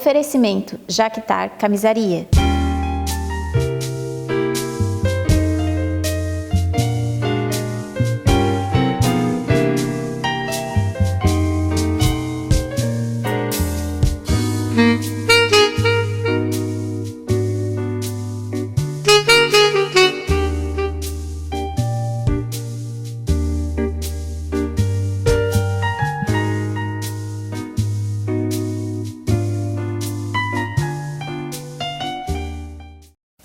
Oferecimento Jactar Camisaria.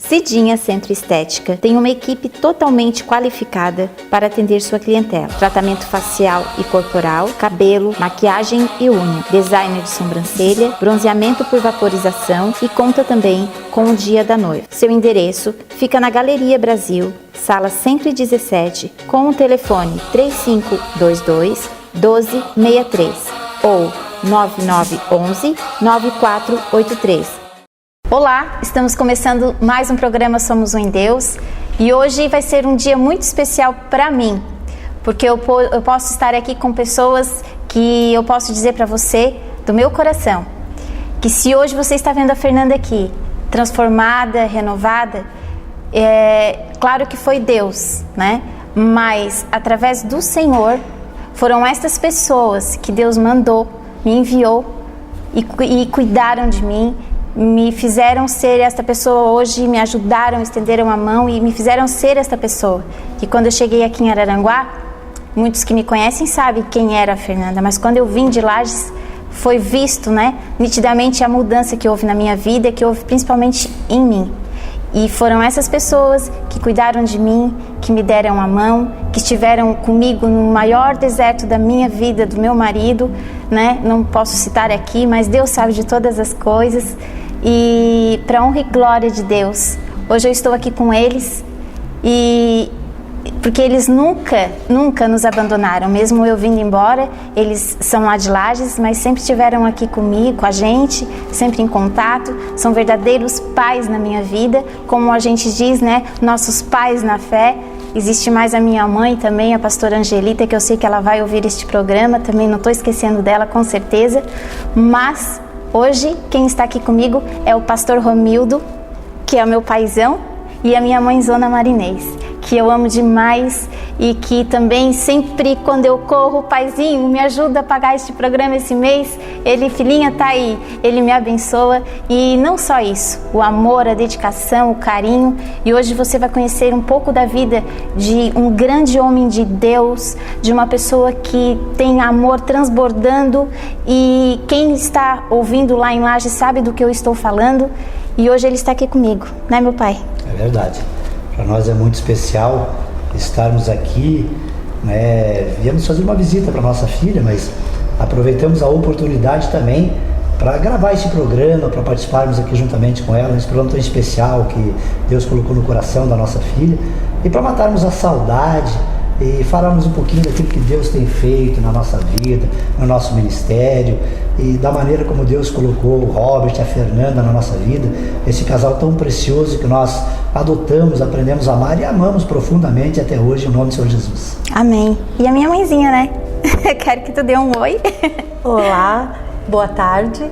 Cidinha Centro Estética tem uma equipe totalmente qualificada para atender sua clientela. Tratamento facial e corporal, cabelo, maquiagem e unha, designer de sobrancelha, bronzeamento por vaporização e conta também com o dia da noiva. Seu endereço fica na Galeria Brasil, sala 117, com o telefone 3522 1263 ou 9911 9483. Olá, estamos começando mais um programa Somos Um em Deus e hoje vai ser um dia muito especial para mim, porque eu posso estar aqui com pessoas que eu posso dizer para você, do meu coração, que se hoje você está vendo a Fernanda aqui, transformada, renovada, claro que foi Deus, né? Mas através do Senhor, foram estas pessoas que Deus mandou, me enviou e cuidaram de mim, me fizeram ser esta pessoa hoje, me ajudaram, estenderam a mão e me fizeram ser esta pessoa. E quando eu cheguei aqui em Araranguá, muitos que me conhecem sabem quem era a Fernanda, mas quando eu vim de Lages, foi visto, né, nitidamente a mudança que houve na minha vida, que houve principalmente em mim. E foram essas pessoas que cuidaram de mim, que me deram a mão, que estiveram comigo no maior deserto da minha vida, do meu marido, né? Não posso citar aqui, mas Deus sabe de todas as coisas. E para honra e glória de Deus, hoje eu estou aqui com eles porque eles nunca nos abandonaram, mesmo eu vindo embora. Eles são lá de Lages, mas sempre estiveram aqui comigo, com a gente, sempre em contato. São verdadeiros pais na minha vida, como a gente diz, né? Nossos pais na fé. Existe mais a minha mãe também, a pastora Angelita, que eu sei que ela vai ouvir este programa, também não estou esquecendo dela, com certeza. Mas hoje quem está aqui comigo é o pastor Romildo, que é o meu paizão, e a minha mãezona Marinês, que eu amo demais e que também sempre quando eu corro, paizinho, me ajuda a pagar este programa esse mês, ele, filhinha, tá aí, ele me abençoa. E não só isso, o amor, a dedicação, o carinho. E hoje você vai conhecer um pouco da vida de um grande homem de Deus, de uma pessoa que tem amor transbordando, e quem está ouvindo lá em Lages sabe do que eu estou falando. E hoje ele está aqui comigo, né, meu pai? É verdade. Para nós é muito especial estarmos aqui, né? Viemos fazer uma visita para nossa filha, mas aproveitamos a oportunidade também para gravar esse programa, para participarmos aqui juntamente com ela, nesse programa tão especial que Deus colocou no coração da nossa filha, e para matarmos a saudade e falarmos um pouquinho daquilo que Deus tem feito na nossa vida, no nosso ministério, e da maneira como Deus colocou o Robert e a Fernanda na nossa vida, esse casal tão precioso que nós adotamos, aprendemos a amar e amamos profundamente até hoje, em nome do Senhor Jesus. Amém. E a minha mãezinha, né? Quero que tu dê um oi. Olá, boa tarde.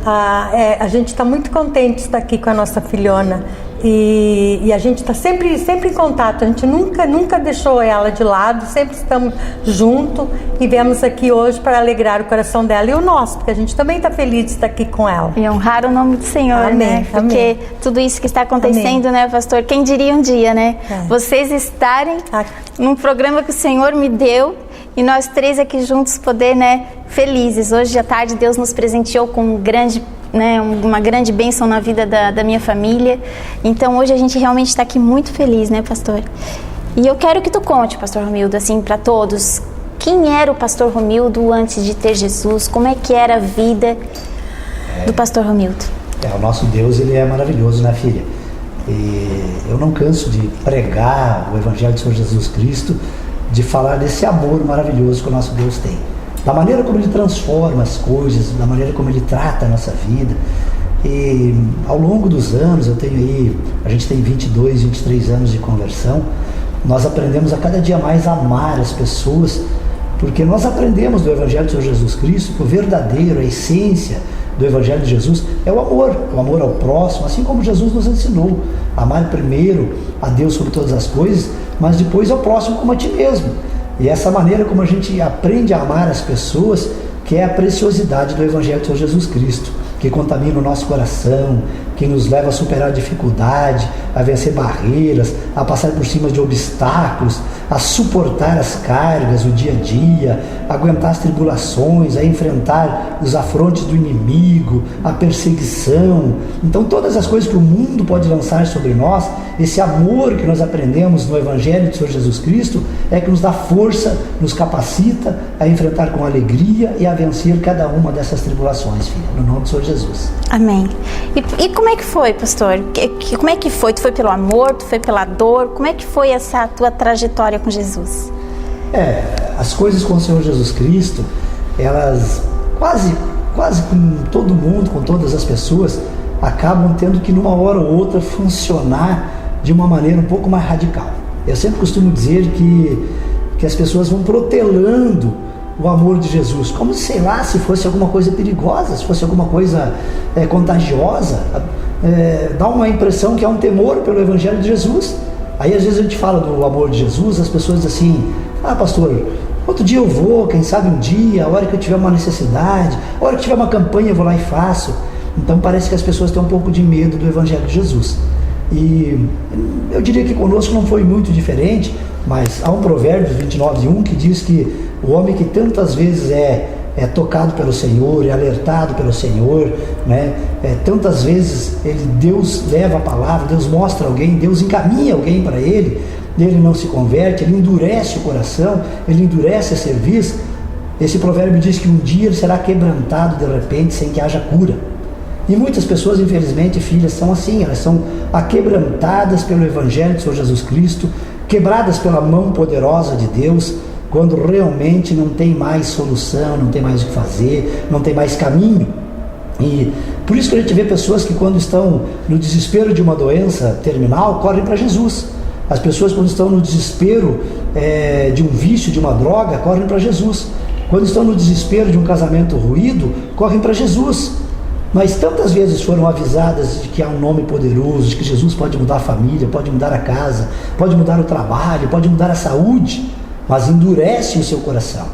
A gente está muito contente de estar aqui com a nossa filhona. E a gente está sempre em contato, a gente nunca deixou ela de lado, sempre estamos juntos e viemos aqui hoje para alegrar o coração dela e o nosso, porque a gente também está feliz de estar aqui com ela. E honrar o nome do Senhor, amém, né? Porque amém. Tudo isso que está acontecendo, Amém. né, pastor? Quem diria um dia, né? Vocês estarem num programa que o Senhor me deu e nós três aqui juntos poder, né, felizes. Hoje à tarde Deus nos presenteou com uma grande bênção na vida da minha família. Então hoje a gente realmente está aqui muito feliz, né, pastor? E eu quero que tu conte, pastor Romildo, assim, para todos, quem era o pastor Romildo antes de ter Jesus? Como é que era a vida do pastor Romildo? O nosso Deus, ele é maravilhoso, né, filha? E eu não canso de pregar o Evangelho do Senhor Jesus Cristo, de falar desse amor maravilhoso que o nosso Deus tem, da maneira como Ele transforma as coisas, da maneira como Ele trata a nossa vida. E ao longo dos anos, a gente tem 22, 23 anos de conversão, nós aprendemos a cada dia mais a amar as pessoas, porque nós aprendemos do Evangelho do Senhor Jesus Cristo que o verdadeiro, a essência do Evangelho de Jesus é o amor ao próximo, assim como Jesus nos ensinou. Amar primeiro a Deus sobre todas as coisas, mas depois ao próximo como a ti mesmo. E essa maneira como a gente aprende a amar as pessoas, que é a preciosidade do Evangelho de Senhor Jesus Cristo, que contamina o nosso coração, que nos leva a superar a dificuldade, a vencer barreiras, a passar por cima de obstáculos, a suportar as cargas, o dia a dia, a aguentar as tribulações, a enfrentar os afrontes do inimigo, a perseguição. Então todas as coisas que o mundo pode lançar sobre nós, esse amor que nós aprendemos no Evangelho de Senhor Jesus Cristo, é que nos dá força, nos capacita a enfrentar com alegria e a vencer cada uma dessas tribulações, filha, no nome do Senhor Jesus. Amém. E como é que foi, pastor? Como é que foi? Tu foi pelo amor? Tu foi pela dor? Como é que foi essa tua trajetória com Jesus? As coisas com o Senhor Jesus Cristo, elas quase com todo mundo, com todas as pessoas, acabam tendo que numa hora ou outra funcionar de uma maneira um pouco mais radical. Eu sempre costumo dizer que as pessoas vão protelando o amor de Jesus, como sei lá, se fosse alguma coisa perigosa, se fosse alguma coisa contagiosa, dá uma impressão que há um temor pelo Evangelho de Jesus. Aí às vezes a gente fala do amor de Jesus, as pessoas dizem assim: ah, pastor, outro dia eu vou, quem sabe um dia, a hora que eu tiver uma necessidade, a hora que tiver uma campanha eu vou lá e faço. Então parece que as pessoas têm um pouco de medo do Evangelho de Jesus. E eu diria que conosco não foi muito diferente, mas há um provérbio 29:1 que diz que o homem que tantas vezes é tocado pelo Senhor, é alertado pelo Senhor, né? Tantas vezes Deus leva a palavra, Deus mostra alguém, Deus encaminha alguém para ele não se converte, ele endurece o coração, ele endurece a cerviz. Esse provérbio diz que um dia ele será quebrantado de repente sem que haja cura. E muitas pessoas, infelizmente, filhas, são assim, elas são aquebrantadas pelo Evangelho de Senhor Jesus Cristo, quebradas pela mão poderosa de Deus, quando realmente não tem mais solução, não tem mais o que fazer, não tem mais caminho. E por isso que a gente vê pessoas que, quando estão no desespero de uma doença terminal, correm para Jesus. As pessoas, quando estão no desespero de um vício, de uma droga, correm para Jesus. Quando estão no desespero de um casamento ruído, correm para Jesus. Mas tantas vezes foram avisadas de que há um nome poderoso, de que Jesus pode mudar a família, pode mudar a casa, pode mudar o trabalho, pode mudar a saúde, mas endurece o seu coração.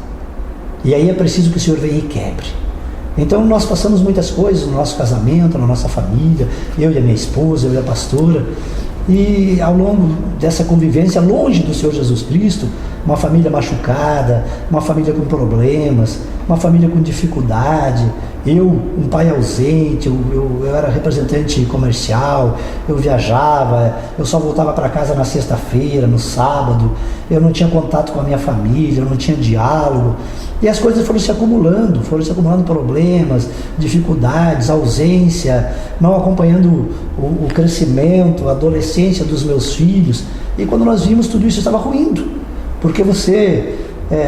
E aí é preciso que o Senhor venha e quebre. Então nós passamos muitas coisas no nosso casamento, na nossa família, eu e a minha esposa, eu e a pastora, e ao longo dessa convivência, longe do Senhor Jesus Cristo, uma família machucada, uma família com problemas, uma família com dificuldade, eu, um pai ausente, eu era representante comercial, eu viajava, eu só voltava para casa na sexta-feira, no sábado, eu não tinha contato com a minha família, eu não tinha diálogo, e as coisas foram se acumulando problemas, dificuldades, ausência, não acompanhando o crescimento, a adolescência dos meus filhos, e quando nós vimos, tudo isso estava ruindo, porque você,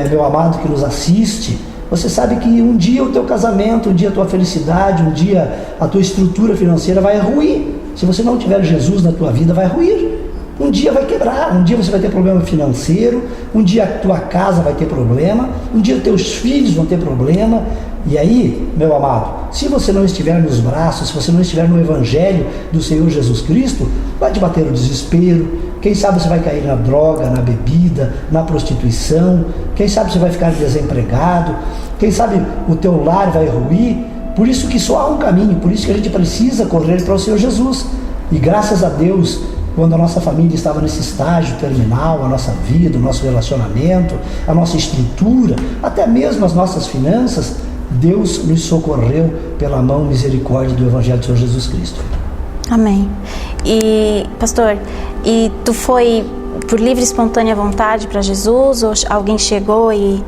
meu amado que nos assiste, você sabe que um dia o teu casamento, um dia a tua felicidade, um dia a tua estrutura financeira vai ruir. Se você não tiver Jesus na tua vida, vai ruir. Um dia vai quebrar, um dia você vai ter problema financeiro, um dia a tua casa vai ter problema, um dia os teus filhos vão ter problema. E aí, meu amado, se você não estiver nos braços, se você não estiver no Evangelho do Senhor Jesus Cristo, vai te bater o desespero. Quem sabe você vai cair na droga, na bebida, na prostituição. Quem sabe você vai ficar desempregado. Quem sabe o teu lar vai ruir. Por isso que só há um caminho, por isso que a gente precisa correr para o Senhor Jesus. E graças a Deus, quando a nossa família estava nesse estágio terminal, a nossa vida, o nosso relacionamento, a nossa estrutura, até mesmo as nossas finanças, Deus nos socorreu pela mão misericórdia do Evangelho do Senhor Jesus Cristo. Amém. E, pastor, e tu foi por livre e espontânea vontade para Jesus, ou alguém chegou e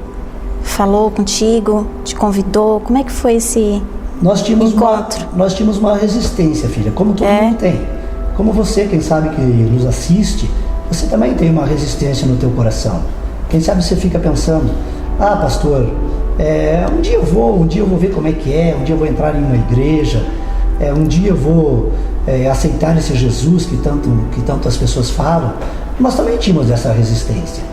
falou contigo, te convidou? Como é que foi esse encontro? Nós tínhamos uma resistência, filha, como todo mundo tem. Como você, quem sabe que nos assiste, você também tem uma resistência no teu coração. Quem sabe você fica pensando: ah, pastor, um dia eu vou ver como é que é, um dia eu vou entrar em uma igreja, um dia eu vou aceitar esse Jesus que tanto as pessoas falam. Nós também tínhamos essa resistência.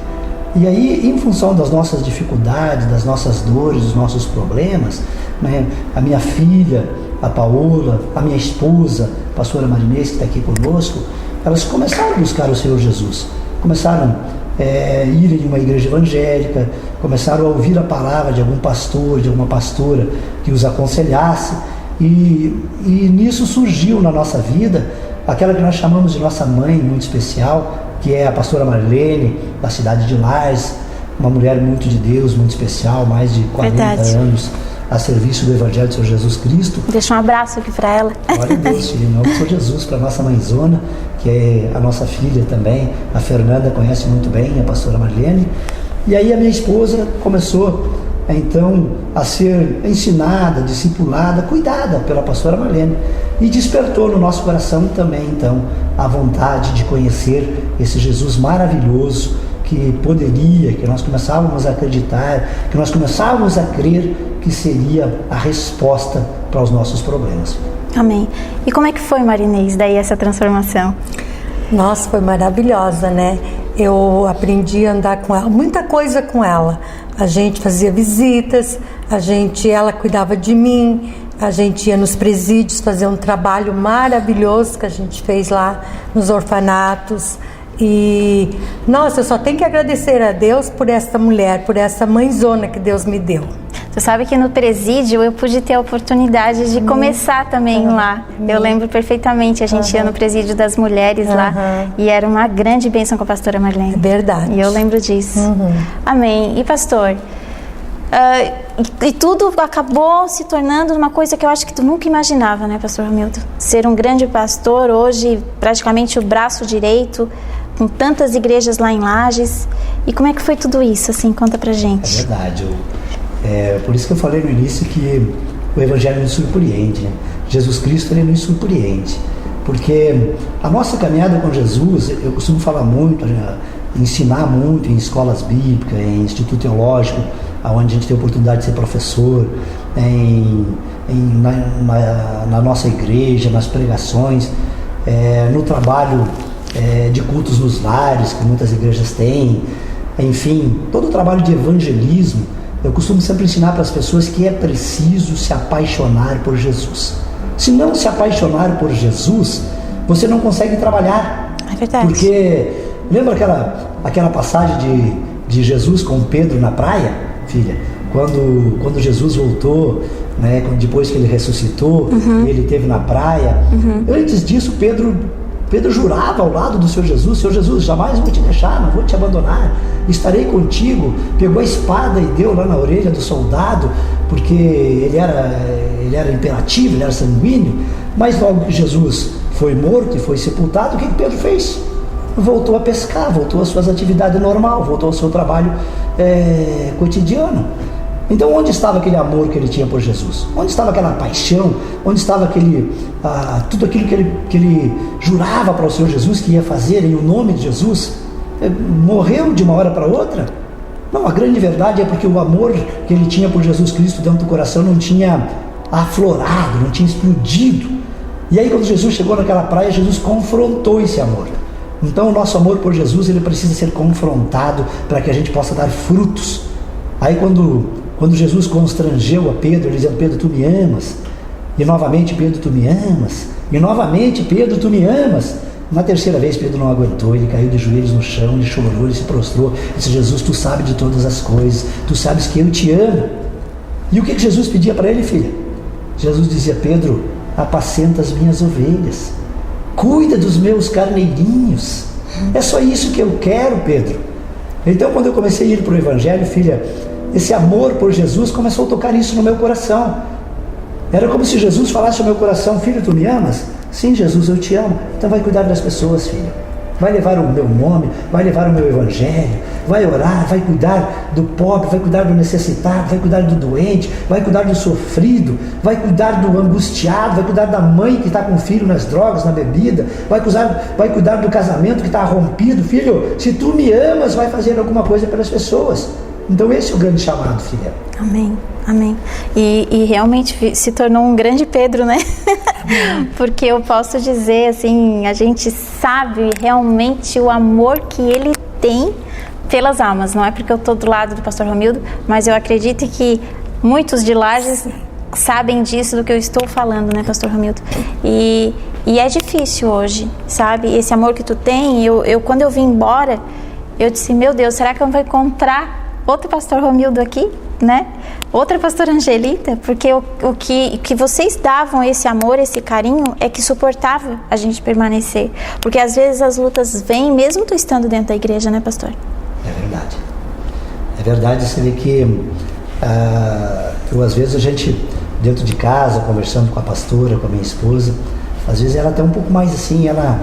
E aí, em função das nossas dificuldades, das nossas dores, dos nossos problemas, né, a minha filha, a Paola, a minha esposa, a pastora Marinês, que está aqui conosco, elas começaram a buscar o Senhor Jesus. Começaram a ir em uma igreja evangélica, começaram a ouvir a palavra de algum pastor, de alguma pastora que os aconselhasse. E nisso surgiu na nossa vida aquela que nós chamamos de nossa mãe muito especial, que é a pastora Marlene, da cidade de Lages, uma mulher muito de Deus, muito especial, mais de 40 anos a serviço do Evangelho do Senhor Jesus Cristo. Deixa um abraço aqui para ela. Glória a Deus, filho, em nome do Senhor Jesus, para a nossa mãezona, que é a nossa filha também, a Fernanda conhece muito bem, a pastora Marlene. E aí a minha esposa começou, então, a ser ensinada, discipulada, cuidada pela pastora Marlene. E despertou no nosso coração também, então, a vontade de conhecer esse Jesus maravilhoso, que poderia, que nós começávamos a acreditar, que nós começávamos a crer que seria a resposta para os nossos problemas. Amém. E como é que foi, Marinês, daí essa transformação? Nossa, foi maravilhosa, né? Eu aprendi a andar com ela, muita coisa com ela. A gente fazia visitas, ela cuidava de mim, a gente ia nos presídios fazer um trabalho maravilhoso que a gente fez lá nos orfanatos. E, nossa, eu só tenho que agradecer a Deus por essa mulher, por essa mãezona que Deus me deu. Você sabe que no presídio eu pude ter a oportunidade de começar também lá. Eu lembro perfeitamente, a gente ia no presídio das mulheres lá e era uma grande bênção com a pastora Marlene. É verdade. E eu lembro disso. Amém. E pastor, e tudo acabou se tornando uma coisa que eu acho que tu nunca imaginava, né, pastor Romildo? Ser um grande pastor, hoje praticamente o braço direito, com tantas igrejas lá em Lages. E como é que foi tudo isso, assim? Conta pra gente. É verdade. Por isso que eu falei no início que o Evangelho nos surpreende, né? Jesus Cristo, ele nos surpreende. Porque a nossa caminhada com Jesus, eu costumo falar muito, ensinar muito em escolas bíblicas, em instituto teológico, onde a gente tem a oportunidade de ser professor, na nossa igreja, nas pregações, no trabalho de cultos nos lares, que muitas igrejas têm, enfim, todo o trabalho de evangelismo. Eu costumo sempre ensinar para as pessoas que é preciso se apaixonar por Jesus. Se não se apaixonar por Jesus, você não consegue trabalhar. É verdade. Porque lembra aquela passagem de Jesus com Pedro na praia, filha? Quando Jesus voltou, né, depois que ele ressuscitou, ele esteve na praia. Antes disso, Pedro jurava ao lado do Senhor Jesus, jamais vou te deixar, não vou te abandonar, estarei contigo. Pegou a espada e deu lá na orelha do soldado, porque ele era imperativo, ele era sanguíneo. Mas logo que Jesus foi morto e foi sepultado, o que Pedro fez? Voltou a pescar, voltou às suas atividades normais, voltou ao seu trabalho cotidiano. Então, onde estava aquele amor que ele tinha por Jesus? Onde estava aquela paixão? Onde estava tudo aquilo que ele jurava para o Senhor Jesus que ia fazer em o nome de Jesus? Morreu de uma hora para outra? Não, a grande verdade é porque o amor que ele tinha por Jesus Cristo dentro do coração não tinha aflorado, não tinha explodido. E aí, quando Jesus chegou naquela praia, Jesus confrontou esse amor. Então, o nosso amor por Jesus, ele precisa ser confrontado para que a gente possa dar frutos. Aí, quando Jesus constrangeu a Pedro, dizendo: Pedro, tu me amas? E novamente: Pedro, tu me amas? E novamente: Pedro, tu me amas? Na terceira vez, Pedro não aguentou, ele caiu de joelhos no chão, ele chorou, ele se prostrou, disse: Jesus, tu sabes de todas as coisas, tu sabes que eu te amo. E o que Jesus pedia para ele, filha? Jesus dizia: Pedro, apacenta as minhas ovelhas, cuida dos meus carneirinhos, é só isso que eu quero, Pedro. Então, quando eu comecei a ir para o Evangelho, filha, esse amor por Jesus começou a tocar isso no meu coração. Era como se Jesus falasse ao meu coração: filho, tu me amas? Sim, Jesus, eu te amo. Então vai cuidar das pessoas, filho. Vai levar o meu nome, vai levar o meu Evangelho, vai orar, vai cuidar do pobre, vai cuidar do necessitado, vai cuidar do doente, vai cuidar do sofrido, vai cuidar do angustiado, vai cuidar da mãe que está com o filho nas drogas, na bebida, vai cuidar do casamento que está rompido. Filho, se tu me amas, vai fazer alguma coisa pelas pessoas. Então esse é o grande chamado, filha. Amém, amém. E realmente se tornou um grande Pedro, né? Porque eu posso dizer assim, a gente sabe realmente o amor que ele tem pelas almas. Não é porque eu estou do lado do pastor Romildo, mas eu acredito que muitos de Lages sabem disso, do que eu estou falando, né, pastor Romildo? E é difícil hoje, sabe? Esse amor que tu tem, quando eu vim embora, eu disse, meu Deus, será que eu vou encontrar outro pastor Romildo aqui, né? Outra pastora Angelita? Porque o que vocês davam, esse amor, esse carinho, é que suportava a gente permanecer. Porque às vezes as lutas vêm, mesmo tu estando dentro da igreja, né, pastor? É verdade. É verdade, você vê que às vezes a gente, dentro de casa, conversando com a pastora, com a minha esposa, às vezes ela até um pouco mais assim, ela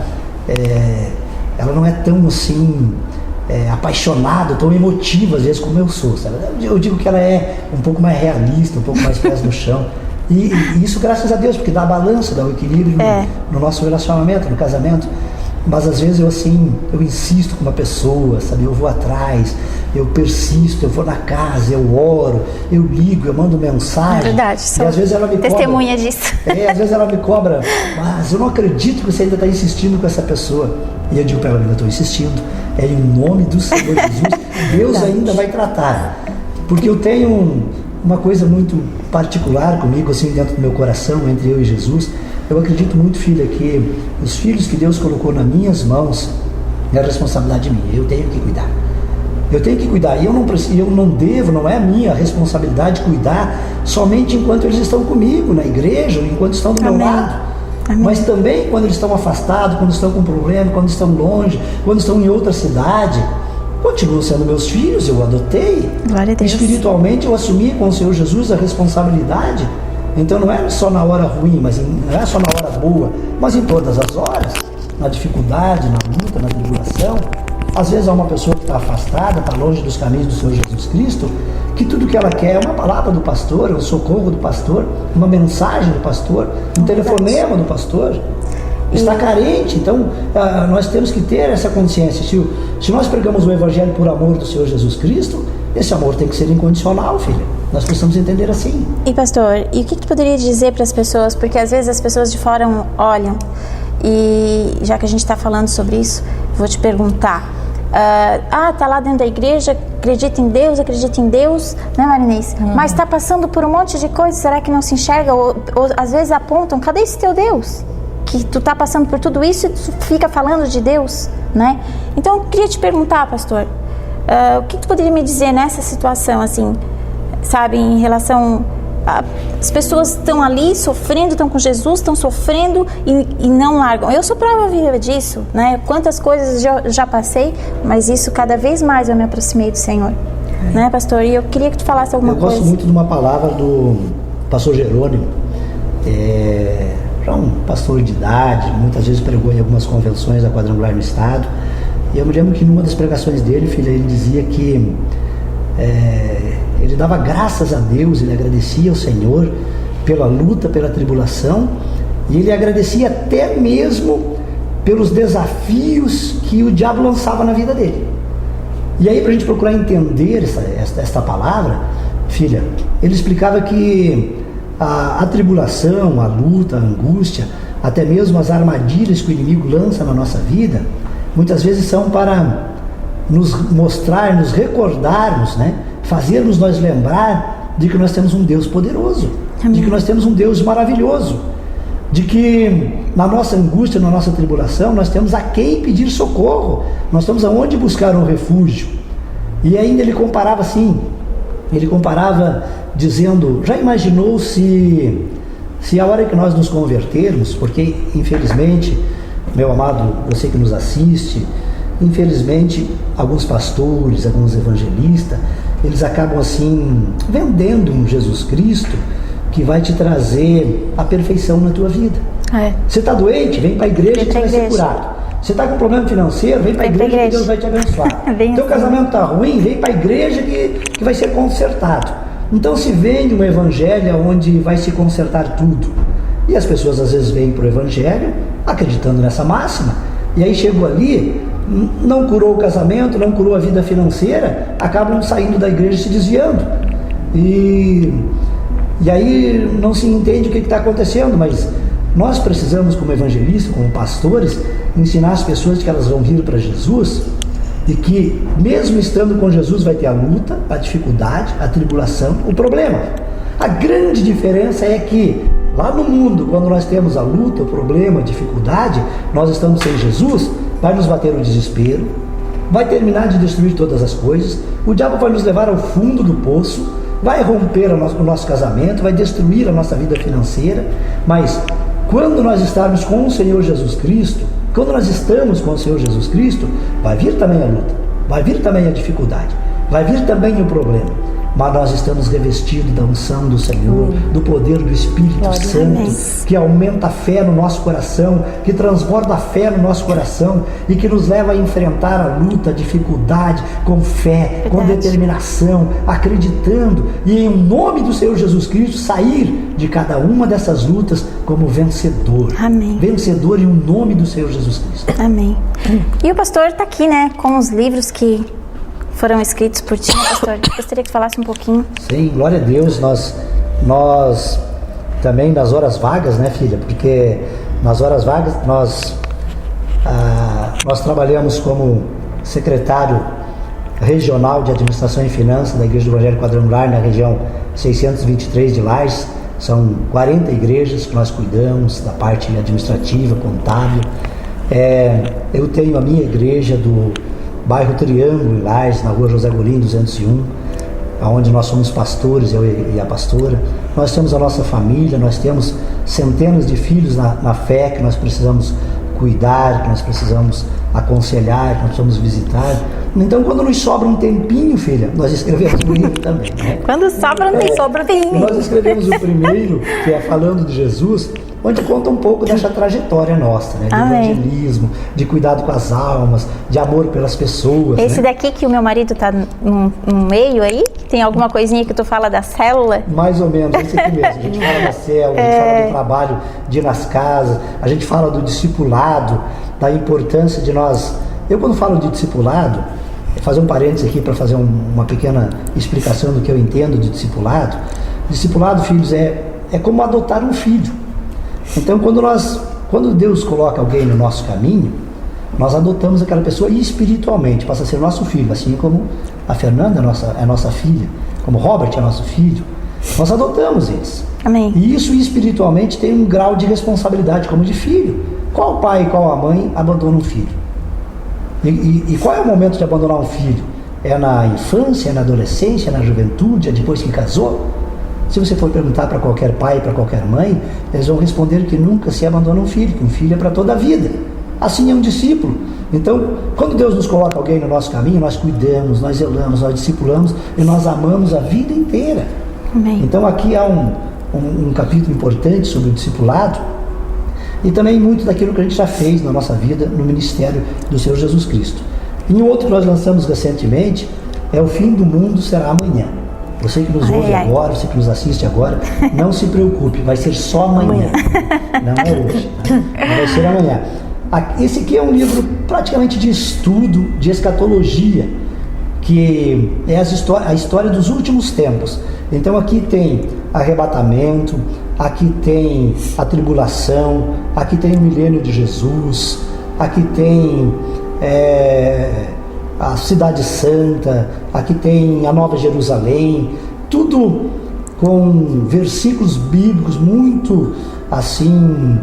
não é tão assim, apaixonada, tão emotiva às vezes como eu sou, sabe? Eu digo que ela é um pouco mais realista, um pouco mais pés no chão, e isso graças a Deus, porque dá balanço, dá o equilíbrio no nosso relacionamento, no casamento. Mas às vezes eu insisto com uma pessoa, sabe? Eu vou atrás, eu persisto, eu vou na casa, eu oro, eu ligo, eu mando mensagem. É verdade, e às vezes ela me testemunha cobra, disso. Às vezes ela me cobra, mas eu não acredito que você ainda está insistindo com essa pessoa. E eu digo para ela, eu estou insistindo, em nome do Senhor Jesus, Deus ainda vai tratar. Porque eu tenho uma coisa muito particular comigo, assim, dentro do meu coração, entre eu e Jesus. Eu acredito muito, filha, que os filhos que Deus colocou nas minhas mãos é a responsabilidade minha. Eu tenho que cuidar. Eu tenho que cuidar. E eu não devo, não é a minha responsabilidade cuidar somente enquanto eles estão comigo na igreja, enquanto estão do meu lado. Amém. Mas também quando eles estão afastados, quando estão com problema, quando estão longe, quando estão em outra cidade. Continuam sendo meus filhos, eu adotei. Glória a Deus. Espiritualmente eu assumi com o Senhor Jesus a responsabilidade. Então não é só na hora ruim, não é só na hora boa, mas em todas as horas, na dificuldade, na luta, na tribulação. Às vezes há uma pessoa que está afastada, está longe dos caminhos do Senhor Jesus Cristo, que tudo que ela quer é uma palavra do pastor, um socorro do pastor, uma mensagem do pastor, um telefonema do pastor. Está carente, então nós temos que ter essa consciência. Se nós pregamos o Evangelho por amor do Senhor Jesus Cristo, esse amor tem que ser incondicional, filha. Nós precisamos entender assim. E pastor, e o que tu poderia dizer para as pessoas? Porque às vezes as pessoas de fora olham, e já que a gente está falando sobre isso, vou te perguntar. Tá lá dentro da igreja, acredita em Deus, né, Marinês? Mas está passando por um monte de coisas, será que não se enxerga? Ou às vezes apontam, cadê esse teu Deus? Que tu está passando por tudo isso e tu fica falando de Deus, né? Então eu queria te perguntar, pastor, o que tu poderia me dizer nessa situação, assim, sabe, em relação as pessoas estão ali sofrendo, estão com Jesus, estão sofrendo e não largam. Eu sou prova viva disso, né? Quantas coisas já passei, mas isso cada vez mais eu me aproximei do Senhor, né, pastor? E eu queria que tu falasse alguma coisa. Eu gosto muito de uma palavra do pastor Jerônimo, já um pastor de idade, muitas vezes pregou em algumas convenções da Quadrangular no estado, e eu me lembro que numa das pregações dele, filha, ele dizia que ele dava graças a Deus, ele agradecia ao Senhor pela luta, pela tribulação, e ele agradecia até mesmo pelos desafios que o diabo lançava na vida dele. E aí, para a gente procurar entender esta palavra, filha, ele explicava que a tribulação, a luta, a angústia, até mesmo as armadilhas que o inimigo lança na nossa vida, muitas vezes são para nos mostrar, nos recordarmos, né? Fazermos nós lembrar de que nós temos um Deus poderoso, amém, de que nós temos um Deus maravilhoso, de que na nossa angústia, na nossa tribulação, nós temos a quem pedir socorro, nós temos aonde buscar um refúgio. E ainda ele comparava assim, dizendo, já imaginou se a hora que nós nos convertermos, porque infelizmente, meu amado, você que nos assiste, infelizmente alguns pastores, alguns evangelistas, eles acabam assim vendendo um Jesus Cristo que vai te trazer a perfeição na tua vida. Você está doente? Vem para a igreja que você vai ser curado. Você está com problema financeiro? Vem para a igreja que Deus vai te abençoar. Teu casamento está ruim? Vem para a igreja que vai ser consertado. Então se vende um evangelho onde vai se consertar tudo. E as pessoas às vezes vêm para o evangelho acreditando nessa máxima, e aí chegou ali, não curou o casamento, não curou a vida financeira, acabam saindo da igreja e se desviando. E aí não se entende o que está acontecendo, mas nós precisamos, como evangelistas, como pastores, ensinar as pessoas que elas vão vir para Jesus e que mesmo estando com Jesus vai ter a luta, a dificuldade, a tribulação, o problema. A grande diferença é que lá no mundo, quando nós temos a luta, o problema, a dificuldade, nós estamos sem Jesus, vai nos bater o desespero, vai terminar de destruir todas as coisas, o diabo vai nos levar ao fundo do poço, vai romper o nosso casamento, vai destruir a nossa vida financeira. Mas quando nós estarmos com o Senhor Jesus Cristo, quando nós estamos com o Senhor Jesus Cristo, vai vir também a luta, vai vir também a dificuldade, vai vir também o problema. Mas nós estamos revestidos da unção do Senhor, do poder do Espírito Santo, que aumenta a fé no nosso coração, que transborda a fé no nosso coração e que nos leva a enfrentar a luta, a dificuldade com fé, com determinação, acreditando e em nome do Senhor Jesus Cristo sair de cada uma dessas lutas como vencedor. Amém. Vencedor em nome do Senhor Jesus Cristo. Amém. E o pastor está aqui, né, com os livros que foram escritos por ti, pastor. Gostaria que falasse um pouquinho. Sim, glória a Deus. Nós também nas horas vagas, né, filha? Porque nas horas vagas nós trabalhamos como secretário regional de administração e finanças da Igreja do Evangelho Quadrangular na região 623 de Lages. São 40 igrejas que nós cuidamos da parte administrativa, contábil. Eu tenho a minha igreja do bairro Triângulo, em Lages, na rua José Golim, 201, onde nós somos pastores, eu e a pastora. Nós temos a nossa família, nós temos centenas de filhos na fé que nós precisamos cuidar, que nós precisamos aconselhar, que nós precisamos visitar. Então, quando nos sobra um tempinho, filha, nós escrevemos um livro também, né? Quando sobra, não tem sobra vinho. Nós escrevemos o primeiro, que é Falando de Jesus, onde conta um pouco dessa trajetória nossa, né? De evangelismo, de cuidado com as almas, de amor pelas pessoas. Esse né? daqui que o meu marido tá no meio aí, tem alguma coisinha que tu fala da célula? Mais ou menos, esse aqui mesmo. A gente fala da célula, a gente fala do trabalho de ir nas casas, a gente fala do discipulado, da importância de nós... Eu, quando falo de discipulado, vou fazer um parênteses aqui para fazer uma pequena explicação do que eu entendo de discipulado. Discipulado, filhos, é como adotar um filho. Então, quando Deus coloca alguém no nosso caminho, nós adotamos aquela pessoa espiritualmente, passa a ser nosso filho, assim como a Fernanda é nossa filha, como o Robert é nosso filho. Nós adotamos eles. Amém. E isso espiritualmente tem um grau de responsabilidade como de filho. Qual pai e qual a mãe abandona um filho? E qual é o momento de abandonar um filho? É na infância, é na adolescência, é na juventude, é depois que casou? Se você for perguntar para qualquer pai, para qualquer mãe, eles vão responder que nunca se abandona um filho, que um filho é para toda a vida. Assim é um discípulo. Então, quando Deus nos coloca alguém no nosso caminho, nós cuidamos, nós zelamos, nós discipulamos e nós amamos a vida inteira. Amém. Então aqui há um capítulo importante sobre o discipulado e também muito daquilo que a gente já fez na nossa vida no ministério do Senhor Jesus Cristo. E um outro que nós lançamos recentemente é O Fim do Mundo Será Amanhã. Você que nos ouve agora, você que nos assiste agora, não se preocupe, vai ser só amanhã. Não é hoje, tá? Vai ser amanhã. Esse aqui é um livro praticamente de estudo, de escatologia, que é a história dos últimos tempos. Então aqui tem arrebatamento, aqui tem a tribulação, aqui tem o milênio de Jesus, aqui tem a Cidade Santa, aqui tem a Nova Jerusalém, tudo com versículos bíblicos muito assim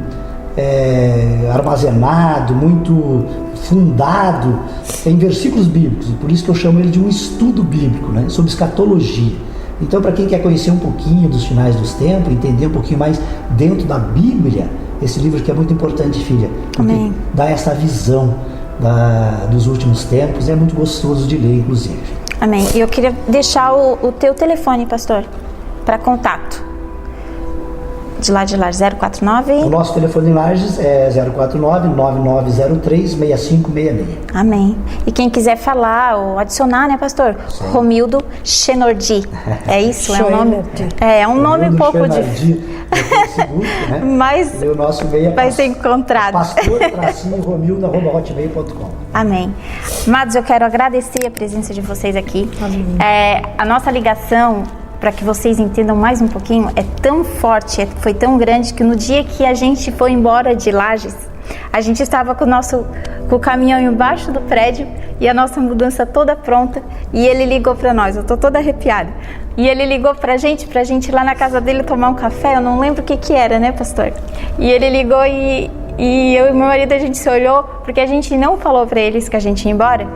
armazenado, muito fundado em versículos bíblicos, e por isso que eu chamo ele de um estudo bíblico, né, sobre escatologia. Então, para quem quer conhecer um pouquinho dos finais dos tempos, entender um pouquinho mais dentro da Bíblia, esse livro aqui é muito importante, filha, porque Amém. Dá essa visão dos últimos tempos, é muito gostoso de ler, inclusive. Amém. E eu queria deixar o teu telefone, pastor, para contato. De lá, 049... O nosso telefone em Lages é 049-9903-6566. Amém. E quem quiser falar ou adicionar, né, pastor? Sim. Romildo Chenordi. É isso? É um nome? É um nome um pouco difícil. Facebook, né? Mas e o nosso e-mail vai ser encontrado. pastor-romildo@hotmail.com. Amém. Amados, eu quero agradecer a presença de vocês aqui. Amém. A nossa ligação, para que vocês entendam mais um pouquinho, é tão forte, foi tão grande que no dia que a gente foi embora de Lages, A gente estava com o caminhão embaixo do prédio e a nossa mudança toda pronta, e ele ligou para nós, eu tô toda arrepiada. E ele ligou pra gente ir lá na casa dele tomar um café, eu não lembro o que era, né, pastor? E ele ligou e eu e meu marido, a gente se olhou, porque a gente não falou para eles que a gente ia embora,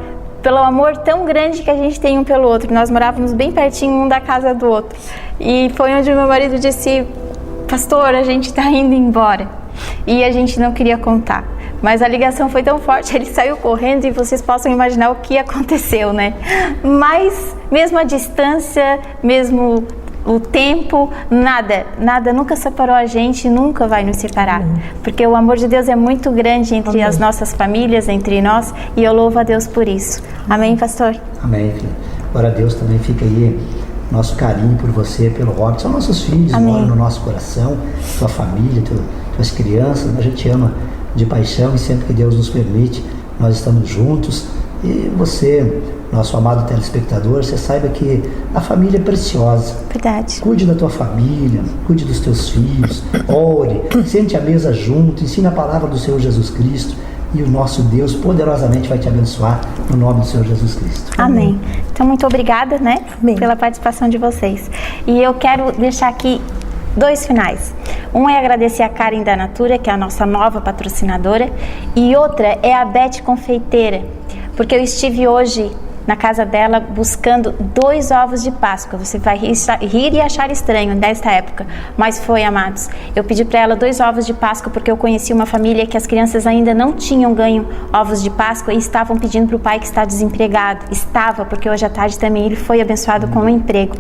pelo amor tão grande que a gente tem um pelo outro. Nós morávamos bem pertinho um da casa do outro. E foi onde meu marido disse: pastor, a gente tá indo embora. E a gente não queria contar. Mas a ligação foi tão forte, ele saiu correndo e vocês possam imaginar o que aconteceu, né? Mas mesmo a distância, mesmo o tempo, nada nunca separou a gente, nunca vai nos separar. Porque o amor de Deus é muito grande entre as nossas famílias, entre nós, e eu louvo a Deus por isso. Amém, pastor? Amém, filho. Agora Deus também fica aí, nosso carinho por você, pelo Robert. São nossos filhos, moram no nosso coração, tua família, tuas crianças. A gente ama de paixão e sempre que Deus nos permite, nós estamos juntos. E você, nosso amado telespectador, você saiba que a família é preciosa. Verdade. Cuide da tua família, cuide dos teus filhos, ore, sente à mesa junto, ensine a palavra do Senhor Jesus Cristo e o nosso Deus poderosamente vai te abençoar no nome do Senhor Jesus Cristo. Amém. Então, muito obrigada, né, pela participação de vocês. E eu quero deixar aqui 2 finais. Um é agradecer a Karen da Natura, que é a nossa nova patrocinadora, e outra é a Beth Confeiteira, porque eu estive hoje na casa dela buscando 2 ovos de Páscoa. Você vai rir e achar estranho nesta época, mas foi, amados. Eu pedi para ela 2 ovos de Páscoa porque eu conheci uma família que as crianças ainda não tinham ganho ovos de Páscoa e estavam pedindo para o pai que está desempregado. Estava, porque hoje à tarde também ele foi abençoado com um emprego.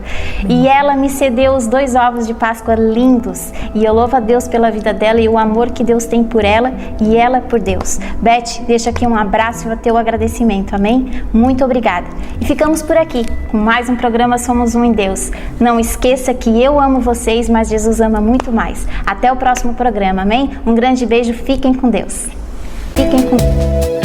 E ela me cedeu os 2 ovos de Páscoa lindos. E eu louvo a Deus pela vida dela e o amor que Deus tem por ela e ela por Deus. Beth, deixa aqui um abraço e o teu agradecimento, amém? Muito obrigada. E ficamos por aqui com mais um programa Somos Um em Deus. Não esqueça que eu amo vocês, mas Jesus ama muito mais. Até o próximo programa, amém? Um grande beijo, fiquem com Deus. Fiquem com Deus.